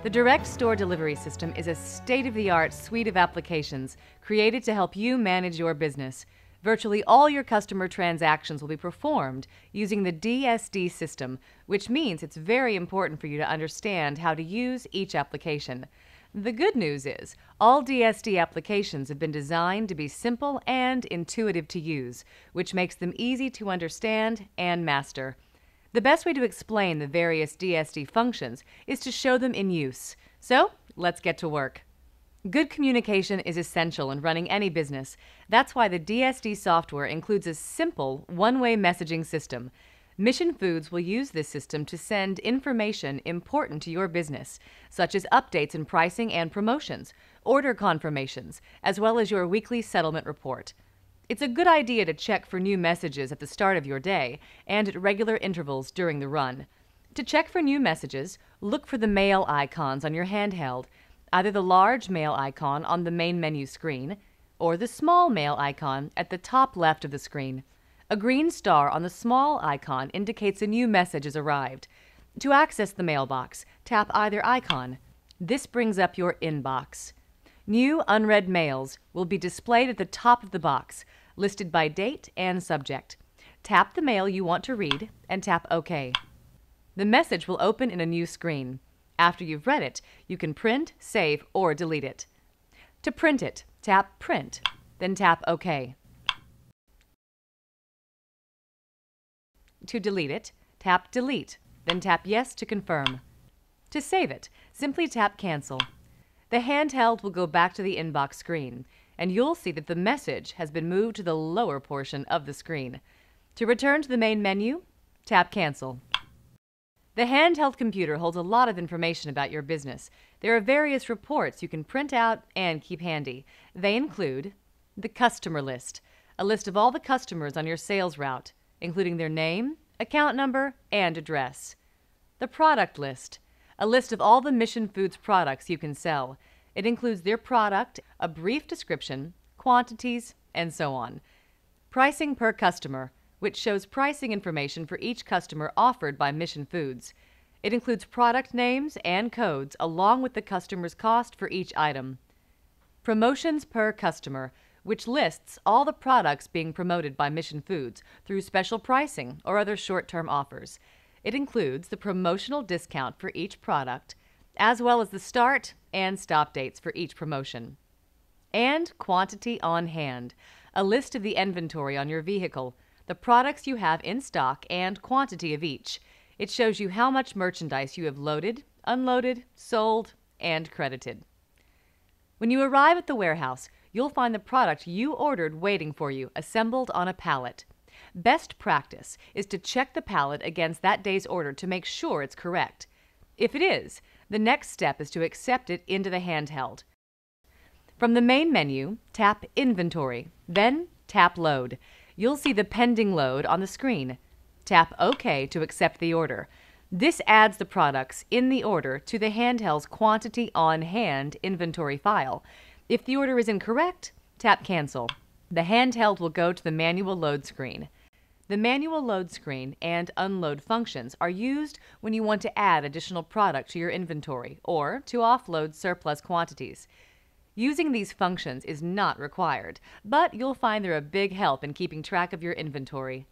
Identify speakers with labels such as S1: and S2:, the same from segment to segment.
S1: The Direct Store Delivery System is a state-of-the-art suite of applications created to help you manage your business. Virtually all your customer transactions will be performed using the DSD system, which means it's very important for you to understand how to use each application. The good news is, all DSD applications have been designed to be simple and intuitive to use, which makes them easy to understand and master. The best way to explain the various DSD functions is to show them in use. So, let's get to work. Good communication is essential in running any business. That's why the DSD software includes a simple one-way messaging system. Mission Foods will use this system to send information important to your business, such as updates in pricing and promotions, order confirmations, as well as your weekly settlement report. It's a good idea to check for new messages at the start of your day and at regular intervals during the run. To check for new messages, look for the mail icons on your handheld, either the large mail icon on the main menu screen or the small mail icon at the top left of the screen. A green star on the small icon indicates a new message has arrived. To access the mailbox, tap either icon. This brings up your inbox. New unread mails will be displayed at the top of the box, listed by date and subject. Tap the mail you want to read and tap OK. The message will open in a new screen. After you've read it, you can print, save, or delete it. To print it, tap Print, then tap OK. To delete it, tap Delete, then tap Yes to confirm. To save it, simply tap Cancel. The handheld will go back to the inbox screen, and you'll see that the message has been moved to the lower portion of the screen. To return to the main menu, tap Cancel. The handheld computer holds a lot of information about your business. There are various reports you can print out and keep handy. They include the customer list, a list of all the customers on your sales route, including their name, account number, and address. The product list, a list of all the Mission Foods products you can sell. It includes their product, a brief description, quantities, and so on. Pricing per customer, which shows pricing information for each customer offered by Mission Foods. It includes product names and codes along with the customer's cost for each item. Promotions per customer, which lists all the products being promoted by Mission Foods through special pricing or other short-term offers. It includes the promotional discount for each product, as well as the start and stop dates for each promotion. And quantity on hand, a list of the inventory on your vehicle, the products you have in stock and quantity of each. It shows you how much merchandise you have loaded, unloaded, sold, and credited. When you arrive at the warehouse, you'll find the product you ordered waiting for you, assembled on a pallet. Best practice is to check the pallet against that day's order to make sure it's correct. If it is, the next step is to accept it into the handheld. From the main menu, tap Inventory, then tap Load. You'll see the pending load on the screen. Tap OK to accept the order. This adds the products in the order to the handheld's Quantity on Hand inventory file. If the order is incorrect, tap Cancel. The handheld will go to the manual load screen. The manual load screen and unload functions are used when you want to add additional product to your inventory or to offload surplus quantities. Using these functions is not required, but you'll find they're a big help in keeping track of your inventory.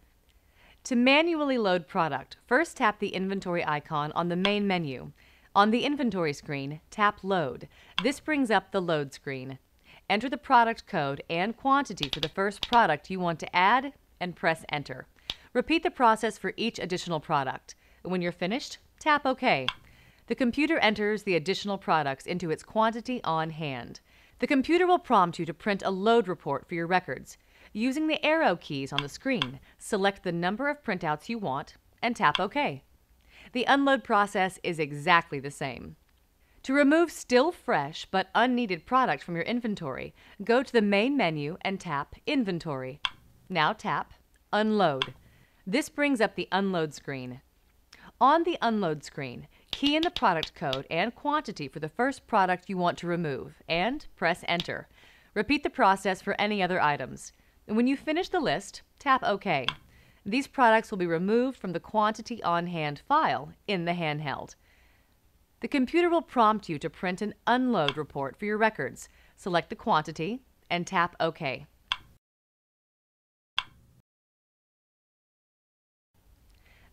S1: To manually load product, first tap the inventory icon on the main menu. On the inventory screen, tap Load. This brings up the load screen. Enter the product code and quantity for the first product you want to add and press Enter. Repeat the process for each additional product. When you're finished, tap OK. The computer enters the additional products into its Quantity on Hand. The computer will prompt you to print a load report for your records. Using the arrow keys on the screen, select the number of printouts you want and tap OK. The unload process is exactly the same. To remove still fresh but unneeded product from your inventory, go to the main menu and tap Inventory. Now tap Unload. This brings up the unload screen. On the unload screen, key in the product code and quantity for the first product you want to remove and press Enter. Repeat the process for any other items. When you finish the list, tap OK. These products will be removed from the Quantity on Hand file in the handheld. The computer will prompt you to print an unload report for your records. Select the quantity and tap OK.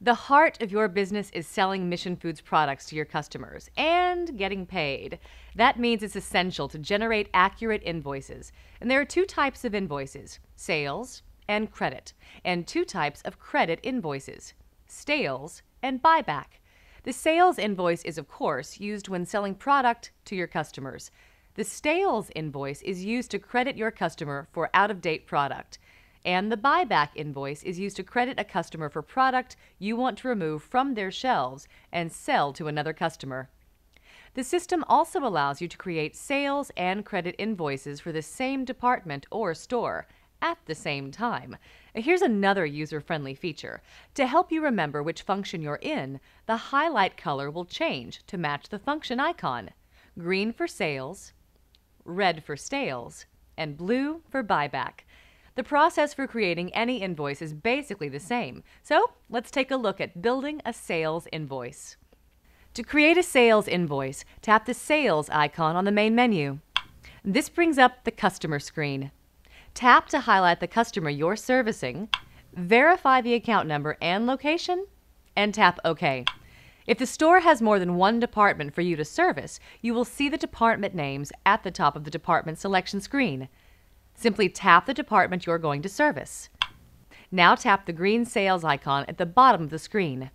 S1: The heart of your business is selling Mission Foods products to your customers and getting paid. That means it's essential to generate accurate invoices. And there are two types of invoices, sales and credit, and two types of credit invoices, stales and buyback. The sales invoice is, of course, used when selling product to your customers. The stales invoice is used to credit your customer for out-of-date product. And the buyback invoice is used to credit a customer for product you want to remove from their shelves and sell to another customer. The system also allows you to create sales and credit invoices for the same department or store at the same time. Here's another user-friendly feature. To help you remember which function you're in, the highlight color will change to match the function icon. Green for sales, red for stales, and blue for buyback. The process for creating any invoice is basically the same. So let's take a look at building a sales invoice. To create a sales invoice, tap the Sales icon on the main menu. This brings up the customer screen. Tap to highlight the customer you're servicing, verify the account number and location, and tap OK. If the store has more than one department for you to service, you will see the department names at the top of the department selection screen. Simply tap the department you're going to service. Now tap the green sales icon at the bottom of the screen.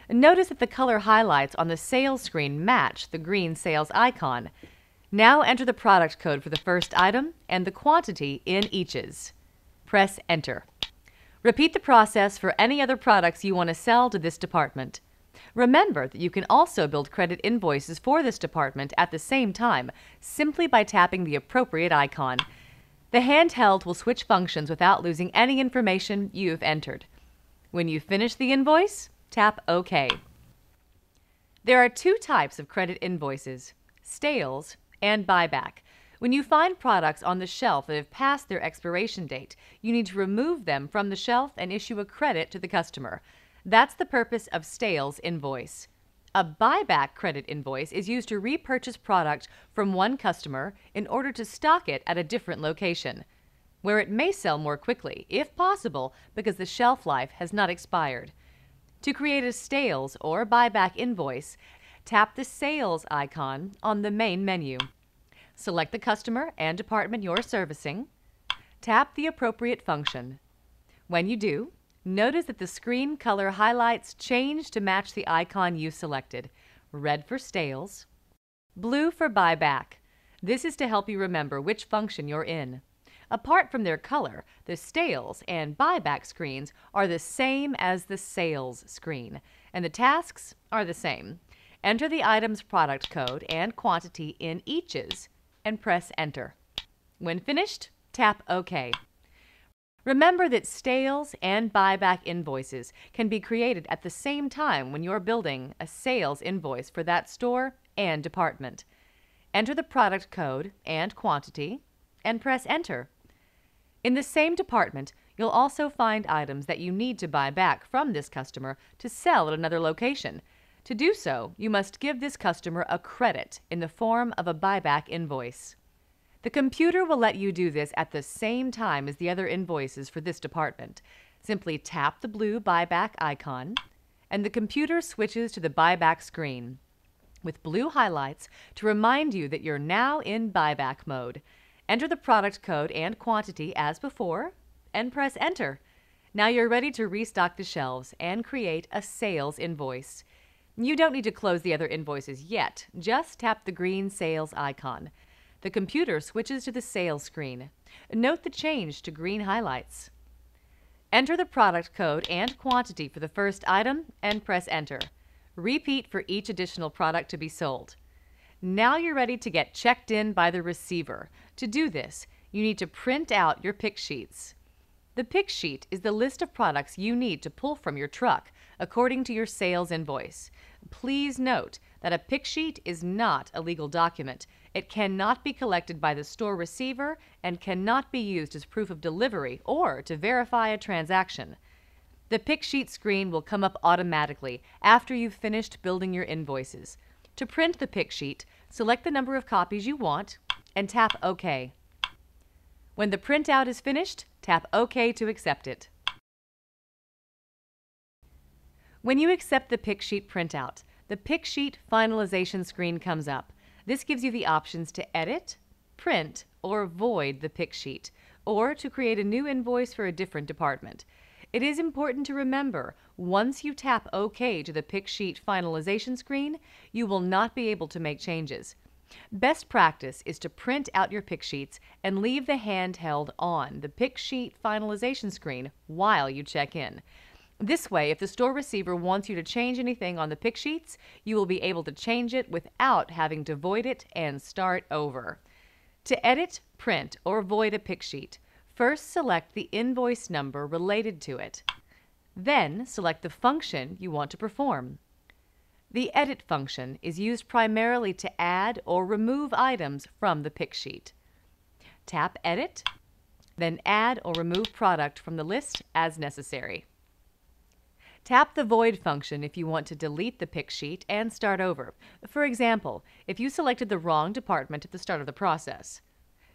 S1: Notice that the color highlights on the sales screen match the green sales icon. Now enter the product code for the first item and the quantity in each's. Press Enter. Repeat the process for any other products you want to sell to this department. Remember that you can also build credit invoices for this department at the same time, simply by tapping the appropriate icon. The handheld will switch functions without losing any information you've entered. When you finish the invoice, tap OK. There are two types of credit invoices, stales and buyback. When you find products on the shelf that have passed their expiration date, you need to remove them from the shelf and issue a credit to the customer. That's the purpose of stales invoice. A buyback credit invoice is used to repurchase product from one customer in order to stock it at a different location, where it may sell more quickly, if possible, because the shelf life has not expired. To create a stales or buyback invoice, tap the Sales icon on the main menu. Select the customer and department you're servicing. Tap the appropriate function. When you do, notice that the screen color highlights change to match the icon you selected. Red for stales, blue for buyback. This is to help you remember which function you're in. Apart from their color, the stales and buyback screens are the same as the sales screen, and the tasks are the same. Enter the item's product code and quantity in each's and press Enter. When finished, tap OK. Remember that stales and buyback invoices can be created at the same time when you're building a sales invoice for that store and department. Enter the product code and quantity and press Enter. In the same department, you'll also find items that you need to buy back from this customer to sell at another location. To do so, you must give this customer a credit in the form of a buyback invoice. The computer will let you do this at the same time as the other invoices for this department. Simply tap the blue buyback icon, and the computer switches to the buyback screen with blue highlights to remind you that you're now in buyback mode. Enter the product code and quantity as before, and press Enter. Now you're ready to restock the shelves and create a sales invoice. You don't need to close the other invoices yet. Just tap the green sales icon. The computer switches to the sales screen. Note the change to green highlights. Enter the product code and quantity for the first item and press Enter. Repeat for each additional product to be sold. Now you're ready to get checked in by the receiver. To do this, you need to print out your pick sheets. The pick sheet is the list of products you need to pull from your truck according to your sales invoice. Please note that a pick sheet is not a legal document. It cannot be collected by the store receiver and cannot be used as proof of delivery or to verify a transaction. The pick sheet screen will come up automatically after you've finished building your invoices. To print the pick sheet, select the number of copies you want and tap OK. When the printout is finished, tap OK to accept it. When you accept the pick sheet printout, the pick sheet finalization screen comes up. This gives you the options to edit, print, or void the pick sheet, or to create a new invoice for a different department. It is important to remember, once you tap OK to the pick sheet finalization screen, you will not be able to make changes. Best practice is to print out your pick sheets and leave the handheld on the pick sheet finalization screen while you check in. This way, if the store receiver wants you to change anything on the pick sheets, you will be able to change it without having to void it and start over. To edit, print, or void a pick sheet, first select the invoice number related to it. Then select the function you want to perform. The edit function is used primarily to add or remove items from the pick sheet. Tap Edit, then add or remove product from the list as necessary. Tap the Void function if you want to delete the pick sheet and start over. For example, if you selected the wrong department at the start of the process.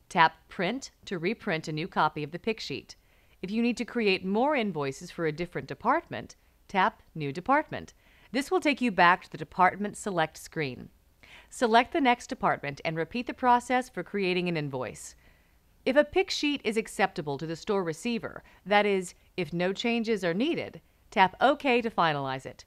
S1: Tap Print to reprint a new copy of the pick sheet. If you need to create more invoices for a different department, tap New Department. This will take you back to the Department Select screen. Select the next department and repeat the process for creating an invoice. If a pick sheet is acceptable to the store receiver, that is, if no changes are needed, tap OK to finalize it.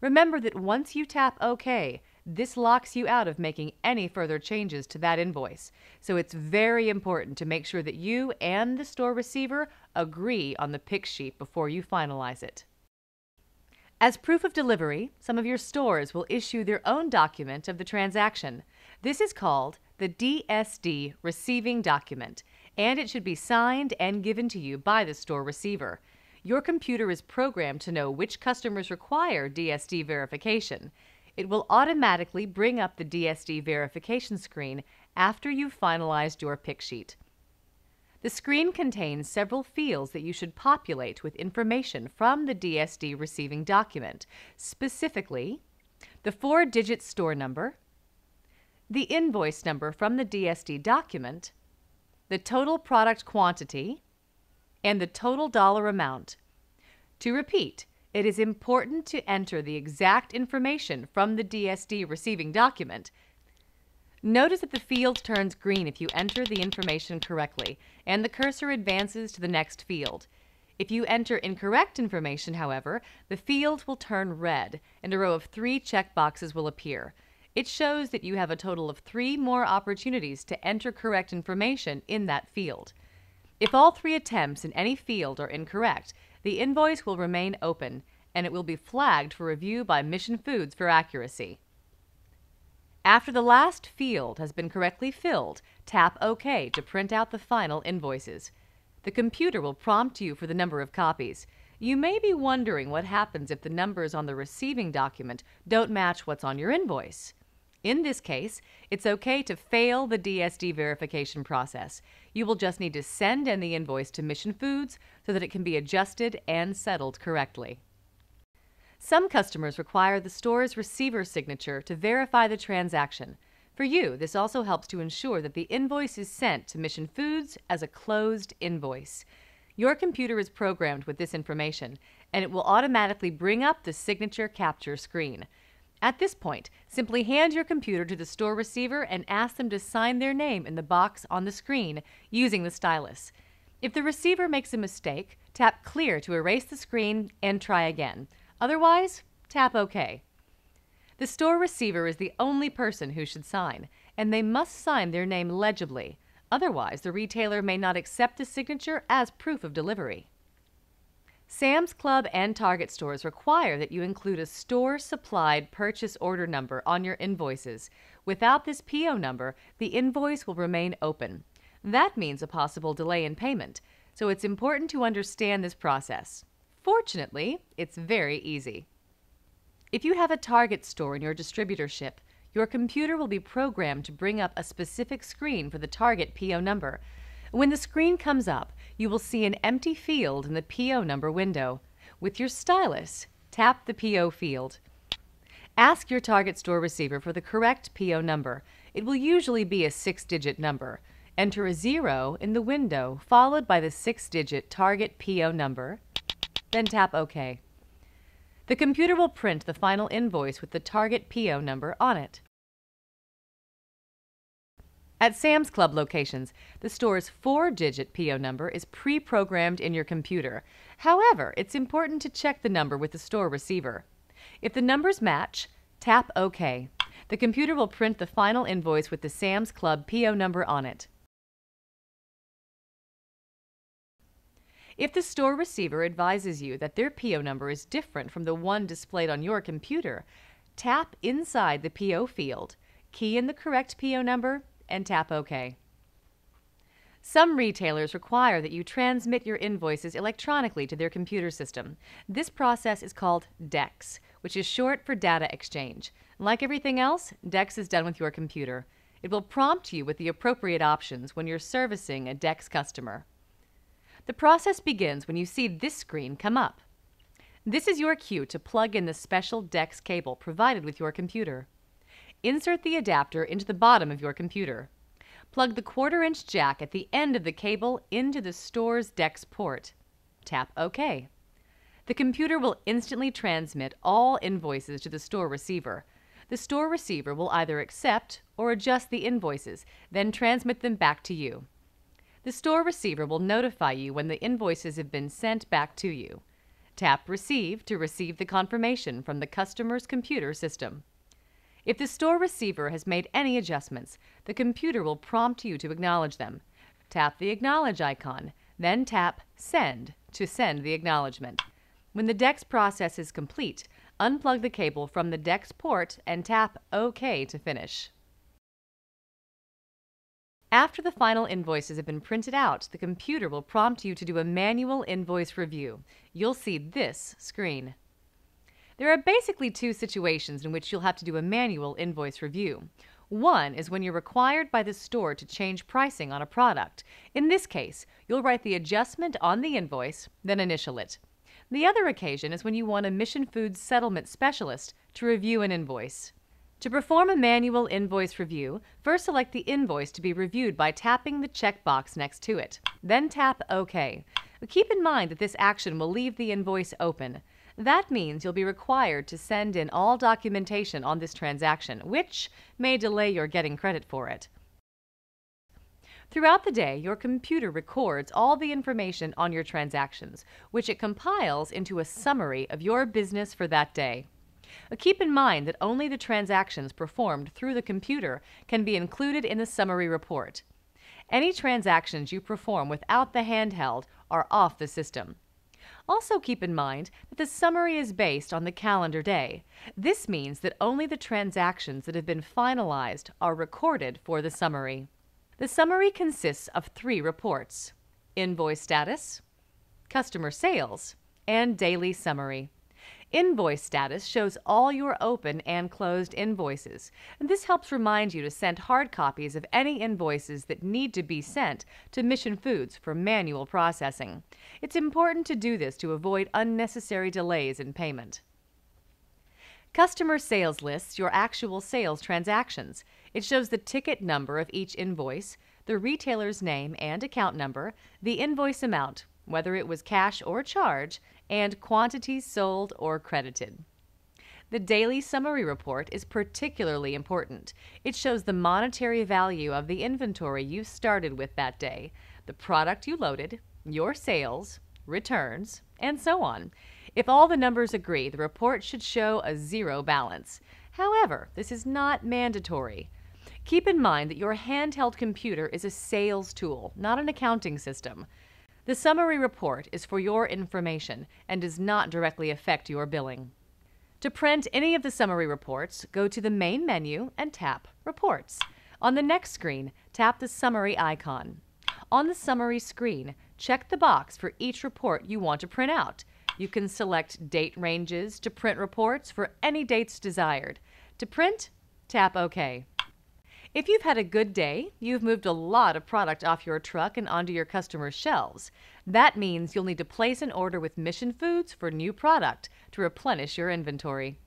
S1: Remember that once you tap OK, this locks you out of making any further changes to that invoice. So it's very important to make sure that you and the store receiver agree on the pick sheet before you finalize it. As proof of delivery, some of your stores will issue their own document of the transaction. This is called the DSD receiving document, and it should be signed and given to you by the store receiver. Your computer is programmed to know which customers require DSD verification. It will automatically bring up the DSD verification screen after you've finalized your pick sheet. The screen contains several fields that you should populate with information from the DSD receiving document, specifically the 4-digit store number, the invoice number from the DSD document, the total product quantity, and the total dollar amount. To repeat, it is important to enter the exact information from the DSD receiving document. Notice that the field turns green if you enter the information correctly, and the cursor advances to the next field. If you enter incorrect information, however, the field will turn red, and a row of 3 checkboxes will appear. It shows that you have a total of 3 more opportunities to enter correct information in that field. If all 3 attempts in any field are incorrect, the invoice will remain open, and it will be flagged for review by Mission Foods for accuracy. After the last field has been correctly filled, tap OK to print out the final invoices. The computer will prompt you for the number of copies. You may be wondering what happens if the numbers on the receiving document don't match what's on your invoice. In this case, it's okay to fail the DSD verification process. You will just need to send in the invoice to Mission Foods so that it can be adjusted and settled correctly. Some customers require the store's receiver signature to verify the transaction. For you, this also helps to ensure that the invoice is sent to Mission Foods as a closed invoice. Your computer is programmed with this information, and it will automatically bring up the signature capture screen. At this point, simply hand your computer to the store receiver and ask them to sign their name in the box on the screen using the stylus. If the receiver makes a mistake, tap Clear to erase the screen and try again. Otherwise, tap OK. The store receiver is the only person who should sign, and they must sign their name legibly. Otherwise, the retailer may not accept the signature as proof of delivery. Sam's Club and Target stores require that you include a store-supplied purchase order number on your invoices. Without this PO number, the invoice will remain open. That means a possible delay in payment, so it's important to understand this process. Fortunately, it's very easy. If you have a Target store in your distributorship, your computer will be programmed to bring up a specific screen for the Target PO number. When the screen comes up, you will see an empty field in the PO number window. With your stylus, tap the PO field. Ask your target store receiver for the correct PO number. It will usually be a 6-digit number. Enter a 0 in the window, followed by the 6-digit target PO number, then tap OK. The computer will print the final invoice with the target PO number on it. At Sam's Club locations, the store's 4-digit PO number is pre-programmed in your computer. However, it's important to check the number with the store receiver. If the numbers match, tap OK. The computer will print the final invoice with the Sam's Club PO number on it. If the store receiver advises you that their PO number is different from the one displayed on your computer, tap inside the PO field, key in the correct PO number, and tap OK. Some retailers require that you transmit your invoices electronically to their computer system. This process is called DEX, which is short for data exchange. Like everything else, DEX is done with your computer. It will prompt you with the appropriate options when you're servicing a DEX customer. The process begins when you see this screen come up. This is your cue to plug in the special DEX cable provided with your computer. Insert the adapter into the bottom of your computer. Plug the 1/4-inch jack at the end of the cable into the store's DEX port. Tap OK. The computer will instantly transmit all invoices to the store receiver. The store receiver will either accept or adjust the invoices, then transmit them back to you. The store receiver will notify you when the invoices have been sent back to you. Tap Receive to receive the confirmation from the customer's computer system. If the store receiver has made any adjustments, the computer will prompt you to acknowledge them. Tap the Acknowledge icon, then tap Send to send the acknowledgement. When the DEX process is complete, unplug the cable from the DEX port and tap OK to finish. After the final invoices have been printed out, the computer will prompt you to do a manual invoice review. You'll see this screen. There are basically 2 situations in which you'll have to do a manual invoice review. One is when you're required by the store to change pricing on a product. In this case, you'll write the adjustment on the invoice, then initial it. The other occasion is when you want a Mission Foods settlement specialist to review an invoice. To perform a manual invoice review, first select the invoice to be reviewed by tapping the checkbox next to it. Then tap OK. Keep in mind that this action will leave the invoice open. That means you'll be required to send in all documentation on this transaction, which may delay your getting credit for it. Throughout the day, your computer records all the information on your transactions, which it compiles into a summary of your business for that day. Keep in mind that only the transactions performed through the computer can be included in the summary report. Any transactions you perform without the handheld are off the system. Also keep in mind that the summary is based on the calendar day. This means that only the transactions that have been finalized are recorded for the summary. The summary consists of 3 reports: invoice status, customer sales, and daily summary. Invoice status shows all your open and closed invoices, and this helps remind you to send hard copies of any invoices that need to be sent to Mission Foods for manual processing. It's important to do this to avoid unnecessary delays in payment. Customer sales lists your actual sales transactions. It shows the ticket number of each invoice, the retailer's name and account number, the invoice amount, whether it was cash or charge, and quantities sold or credited. The daily summary report is particularly important. It shows the monetary value of the inventory you started with that day, the product you loaded, your sales, returns, and so on. If all the numbers agree, the report should show a 0 balance. However, this is not mandatory. Keep in mind that your handheld computer is a sales tool, not an accounting system. The summary report is for your information and does not directly affect your billing. To print any of the summary reports, go to the main menu and tap Reports. On the next screen, tap the Summary icon. On the Summary screen, check the box for each report you want to print out. You can select date ranges to print reports for any dates desired. To print, tap OK. If you've had a good day, you've moved a lot of product off your truck and onto your customers' shelves. That means you'll need to place an order with Mission Foods for new product to replenish your inventory.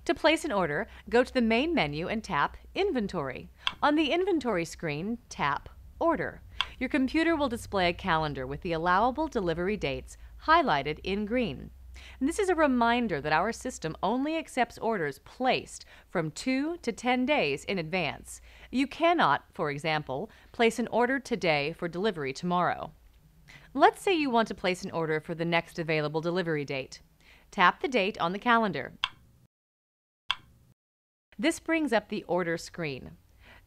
S1: To place an order, go to the main menu and tap Inventory. On the inventory screen, tap Order. Your computer will display a calendar with the allowable delivery dates highlighted in green. And this is a reminder that our system only accepts orders placed from 2 to 10 days in advance. You cannot, for example, place an order today for delivery tomorrow. Let's say you want to place an order for the next available delivery date. Tap the date on the calendar. This brings up the order screen.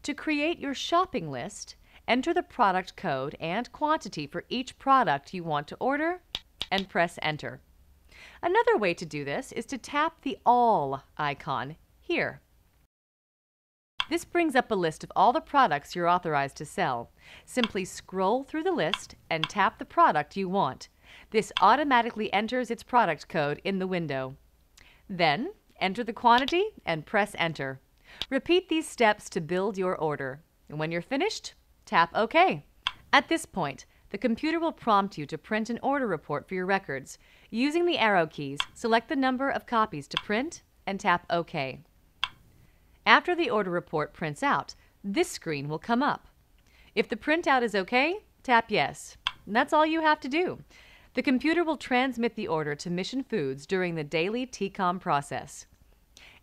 S1: To create your shopping list, enter the product code and quantity for each product you want to order and press Enter. Another way to do this is to tap the All icon here. This brings up a list of all the products you're authorized to sell. Simply scroll through the list and tap the product you want. This automatically enters its product code in the window. Then, enter the quantity and press Enter. Repeat these steps to build your order. And when you're finished, tap OK. At this point, the computer will prompt you to print an order report for your records. Using the arrow keys, select the number of copies to print and tap OK. After the order report prints out, this screen will come up. If the printout is OK, tap Yes. And that's all you have to do. The computer will transmit the order to Mission Foods during the daily TCOM process.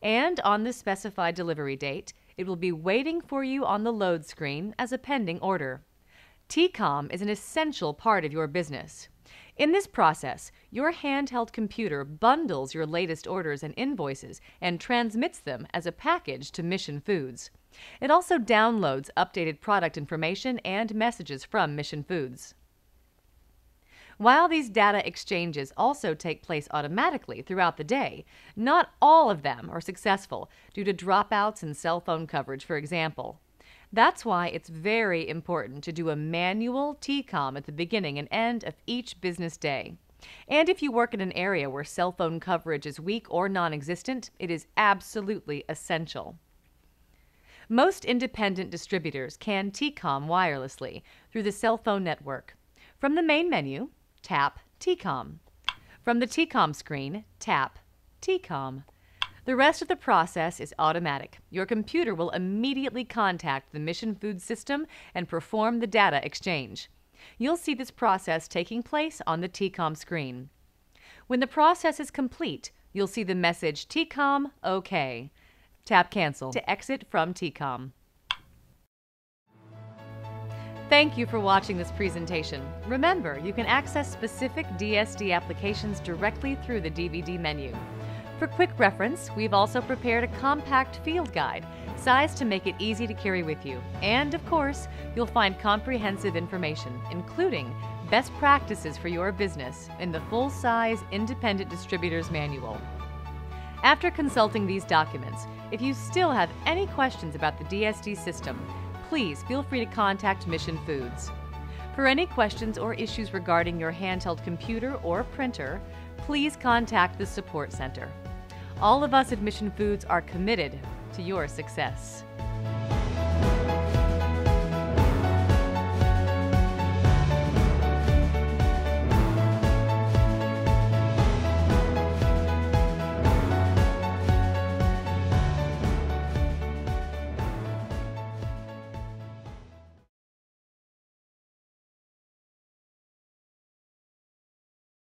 S1: And on the specified delivery date, it will be waiting for you on the load screen as a pending order. TCOM is an essential part of your business. In this process, your handheld computer bundles your latest orders and invoices and transmits them as a package to Mission Foods. It also downloads updated product information and messages from Mission Foods. While these data exchanges also take place automatically throughout the day, not all of them are successful due to dropouts in cell phone coverage, for example. That's why it's very important to do a manual TCOM at the beginning and end of each business day. And if you work in an area where cell phone coverage is weak or non-existent, it is absolutely essential. Most independent distributors can TCOM wirelessly through the cell phone network. From the main menu, tap TCOM. From the TCOM screen, tap TCOM. The rest of the process is automatic. Your computer will immediately contact the Mission Foods system and perform the data exchange. You'll see this process taking place on the TCOM screen. When the process is complete, you'll see the message TCOM OK. Tap Cancel to exit from TCOM. Thank you for watching this presentation. Remember, you can access specific DSD applications directly through the DVD menu. For quick reference, we've also prepared a compact field guide, sized to make it easy to carry with you. And of course, you'll find comprehensive information, including best practices for your business in the full-size Independent Distributors Manual. After consulting these documents, if you still have any questions about the DSD system, please feel free to contact Mission Foods. For any questions or issues regarding your handheld computer or printer, please contact the Support Center. All of us at Mission Foods are committed to your success.